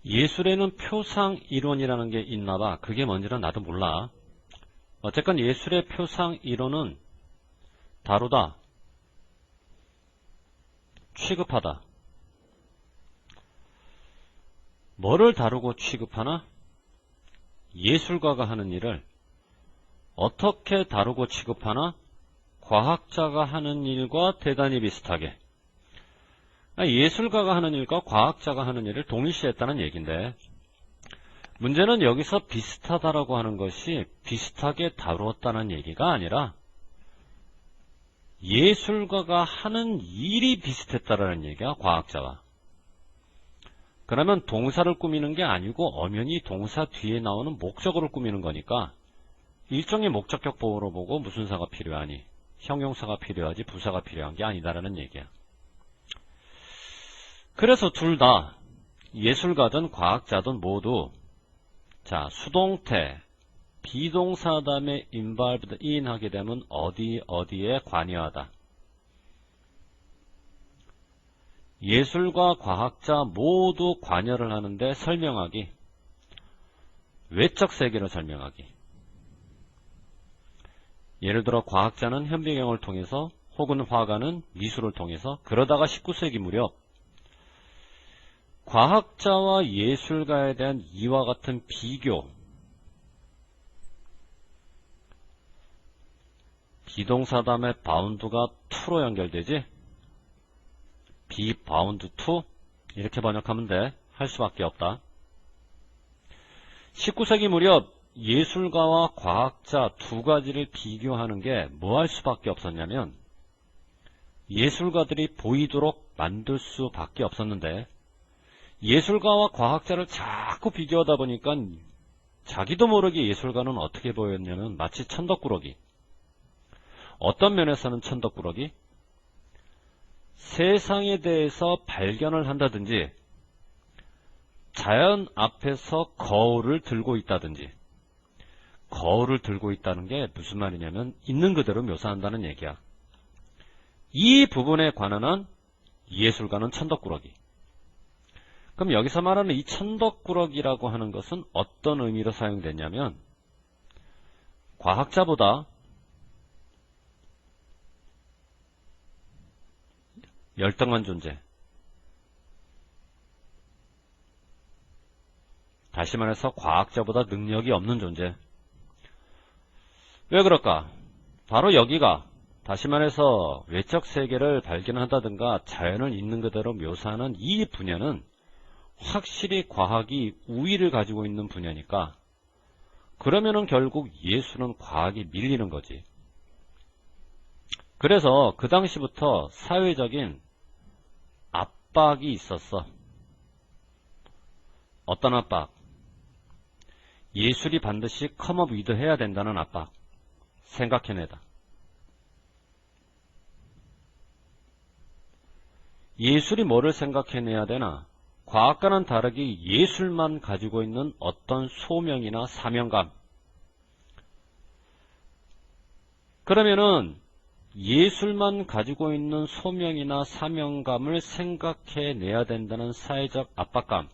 예술에는 표상 이론이라는 게 있나봐. 그게 뭔지는 나도 몰라. 어쨌건 예술의 표상 이론은 다루다, 취급하다. 뭐를 다루고 취급하나? 예술가가 하는 일을 어떻게 다루고 취급하나? 과학자가 하는 일과 대단히 비슷하게. 예술가가 하는 일과 과학자가 하는 일을 동일시 했다는 얘기인데, 문제는 여기서 비슷하다라고 하는 것이 비슷하게 다루었다는 얘기가 아니라 예술가가 하는 일이 비슷했다라는 얘기야, 과학자와. 그러면 동사를 꾸미는 게 아니고 엄연히 동사 뒤에 나오는 목적어를 꾸미는 거니까 일종의 목적격 보호로 보고 무슨 사가 필요하니? 형용사가 필요하지 부사가 필요한 게 아니다라는 얘기야. 그래서 둘 다 예술가든 과학자든 모두 자 수동태 비동사 다음에 involved in 하게 되면 어디에 관여하다. 예술과 과학자 모두 관여를 하는데 설명하기. 외적 세계를 설명하기. 예를 들어 과학자는 현미경을 통해서 혹은 화가는 미술을 통해서 그러다가 19세기 무렵 과학자와 예술가에 대한 이와 같은 비교, 비동사 다음에 바운드가 to로 연결되지? be bound to 이렇게 번역하면 돼. 할 수밖에 없다. 19세기 무렵 예술가와 과학자 두 가지를 비교하는 게 뭐 할 수밖에 없었냐면 예술가들이 보이도록 만들 수밖에 없었는데 예술가와 과학자를 자꾸 비교하다 보니까 자기도 모르게 예술가는 어떻게 보였냐면 마치 천덕꾸러기. 어떤 면에서는 천덕꾸러기? 세상에 대해서 발견을 한다든지 자연 앞에서 거울을 들고 있다든지 거울을 들고 있다는 게 무슨 말이냐면 있는 그대로 묘사한다는 얘기야. 이 부분에 관한 예술가는 천덕꾸러기. 그럼 여기서 말하는 이 천덕꾸러기라고 하는 것은 어떤 의미로 사용됐냐면 과학자보다 열등한 존재. 다시 말해서 과학자보다 능력이 없는 존재. 왜 그럴까? 바로 여기가 다시 말해서 외적 세계를 발견한다든가 자연을 있는 그대로 묘사하는 이 분야는 확실히 과학이 우위를 가지고 있는 분야니까 그러면은 결국 예술은 과학이 밀리는 거지. 그래서 그 당시부터 사회적인 압박이 있었어. 어떤 압박? 예술이 반드시 컴업 위드 해야 된다는 압박. 생각해내다. 예술이 뭐를 생각해내야 되나? 과학과는 다르게 예술만 가지고 있는 어떤 소명이나 사명감. 그러면은 예술만 가지고 있는 소명이나 사명감을 생각해내야 된다는 사회적 압박감.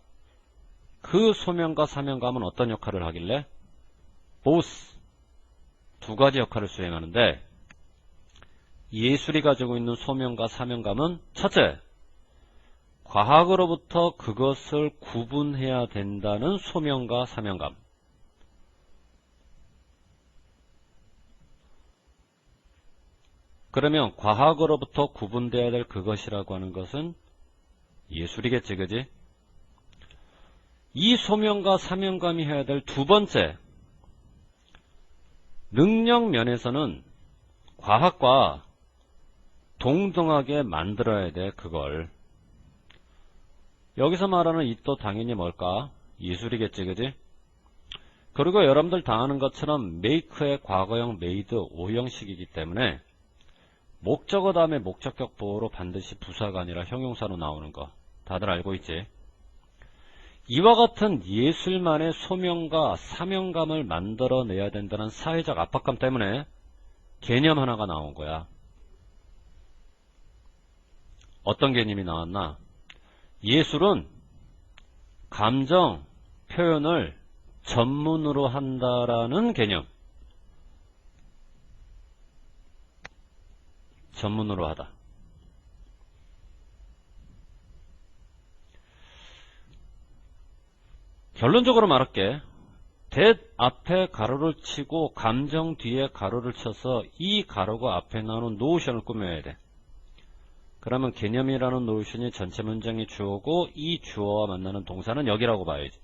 그 소명과 사명감은 어떤 역할을 하길래? 보스. 두 가지 역할을 수행하는데 예술이 가지고 있는 소명과 사명감은 첫째, 과학으로부터 그것을 구분해야 된다는 소명과 사명감. 그러면 과학으로부터 구분돼야 될 그것이라고 하는 것은 예술이겠지, 그지? 이 소명과 사명감이 해야 될 두 번째, 능력 면에서는 과학과 동등하게 만들어야 돼, 그걸. 여기서 말하는 이 또 당연히 뭘까? 예술이겠지, 그지? 그리고 여러분들 다 아는 것처럼 make의 과거형 made 오형식이기 때문에 목적어 다음에 목적격 보호로 반드시 부사가 아니라 형용사로 나오는 거 다들 알고 있지? 이와 같은 예술만의 소명과 사명감을 만들어내야 된다는 사회적 압박감 때문에 개념 하나가 나온 거야. 어떤 개념이 나왔나? 예술은 감정 표현을 전문으로 한다라는 개념. 전문으로 하다. 결론적으로 말할게. that 앞에 가로를 치고 감정 뒤에 가로를 쳐서 이 가로가 앞에 나오는 노션을 꾸며야 돼. 그러면 개념이라는 노션이 전체 문장의 주어고 이 주어와 만나는 동사는 여기라고 봐야지.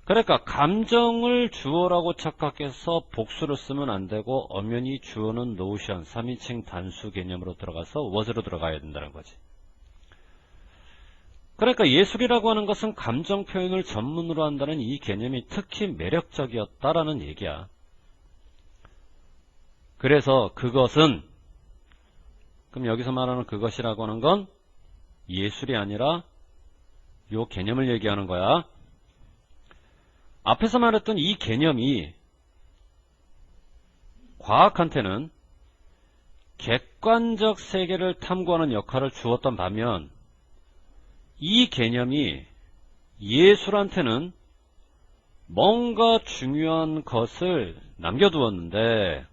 그러니까 감정을 주어라고 착각해서 복수를 쓰면 안 되고 엄연히 주어는 노션, 3인칭 단수 개념으로 들어가서 was로 들어가야 된다는 거지. 그러니까 예술이라고 하는 것은 감정 표현을 전문으로 한다는 이 개념이 특히 매력적이었다라는 얘기야. 그래서 그것은, 그럼 여기서 말하는 그것이라고 하는 건 예술이 아니라 요 개념을 얘기하는 거야. 앞에서 말했던 이 개념이 과학한테는 객관적 세계를 탐구하는 역할을 주었던 반면 이 개념이 예술한테는 뭔가 중요한 것을 남겨두었는데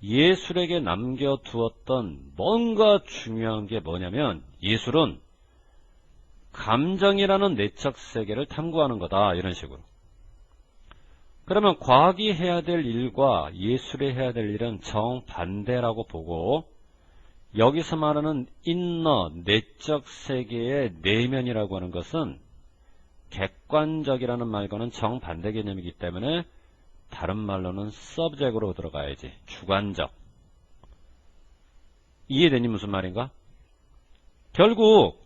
예술에게 남겨두었던 뭔가 중요한 게 뭐냐면 예술은 감정이라는 내적 세계를 탐구하는 거다. 이런 식으로. 그러면 과학이 해야 될 일과 예술이 해야 될 일은 정반대라고 보고 여기서 말하는 인너, 내적 세계의 내면이라고 하는 것은 객관적이라는 말과는 정반대 개념이기 때문에 다른 말로는 subject으로 들어가야지. 주관적. 이해되니 무슨 말인가? 결국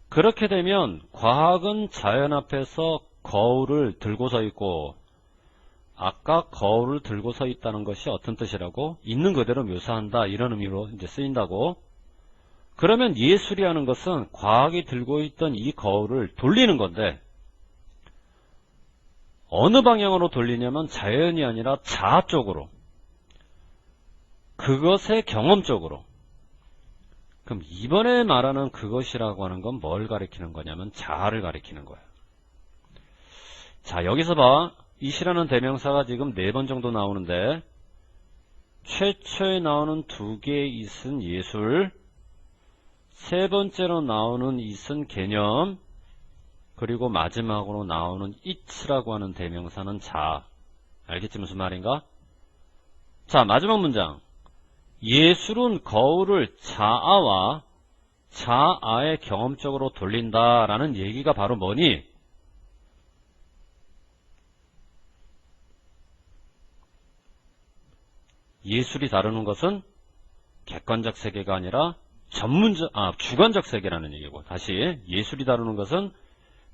그렇게 되면 과학은 자연 앞에서 거울을 들고 서 있고 아까 거울을 들고 서 있다는 것이 어떤 뜻이라고? 있는 그대로 묘사한다. 이런 의미로 이제 쓰인다고. 그러면 예술이라는 것은 과학이 들고 있던 이 거울을 돌리는 건데 어느 방향으로 돌리냐면 자연이 아니라 자아 쪽으로. 그것의 경험 쪽으로. 그럼 이번에 말하는 그것이라고 하는 건 뭘 가리키는 거냐면 자아를 가리키는 거야. 자, 여기서 봐. 이시라는 대명사가 지금 4번 정도 나오는데 최초에 나오는 2개의 it은 예술, 세 번째로 나오는 it은 개념, 그리고 마지막으로 나오는 it라고 하는 대명사는 자아. 알겠지 무슨 말인가? 자, 마지막 문장. 예술은 거울을 자아와 자아의 경험적으로 돌린다라는 얘기가 바로 뭐니? 예술이 다루는 것은 객관적 세계가 아니라 주관적 세계라는 얘기고, 다시 예술이 다루는 것은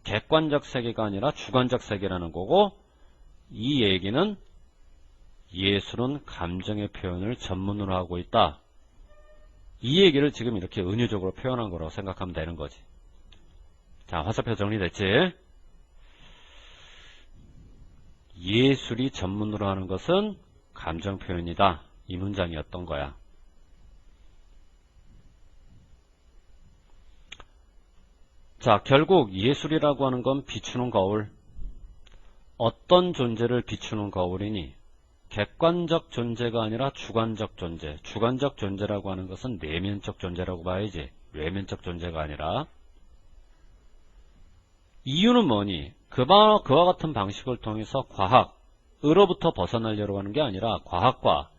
객관적 세계가 아니라 주관적 세계라는 거고, 이 얘기는 예술은 감정의 표현을 전문으로 하고 있다. 이 얘기를 지금 이렇게 은유적으로 표현한 거라고 생각하면 되는 거지. 자, 화살표 정리됐지? 예술이 전문으로 하는 것은 감정 표현이다. 이 문장이었던 거야. 자, 결국 예술이라고 하는 건 비추는 거울. 어떤 존재를 비추는 거울이니? 객관적 존재가 아니라 주관적 존재. 주관적 존재라고 하는 것은 내면적 존재라고 봐야지. 외면적 존재가 아니라. 이유는 뭐니? 그와 같은 방식을 통해서 과학으로부터 벗어나려고 하는 게 아니라 과학과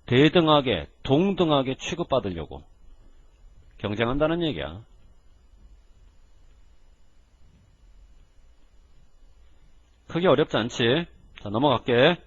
대등하게, 동등하게 취급받으려고 경쟁한다는 얘기야. 크게 어렵지 않지? 자, 넘어갈게.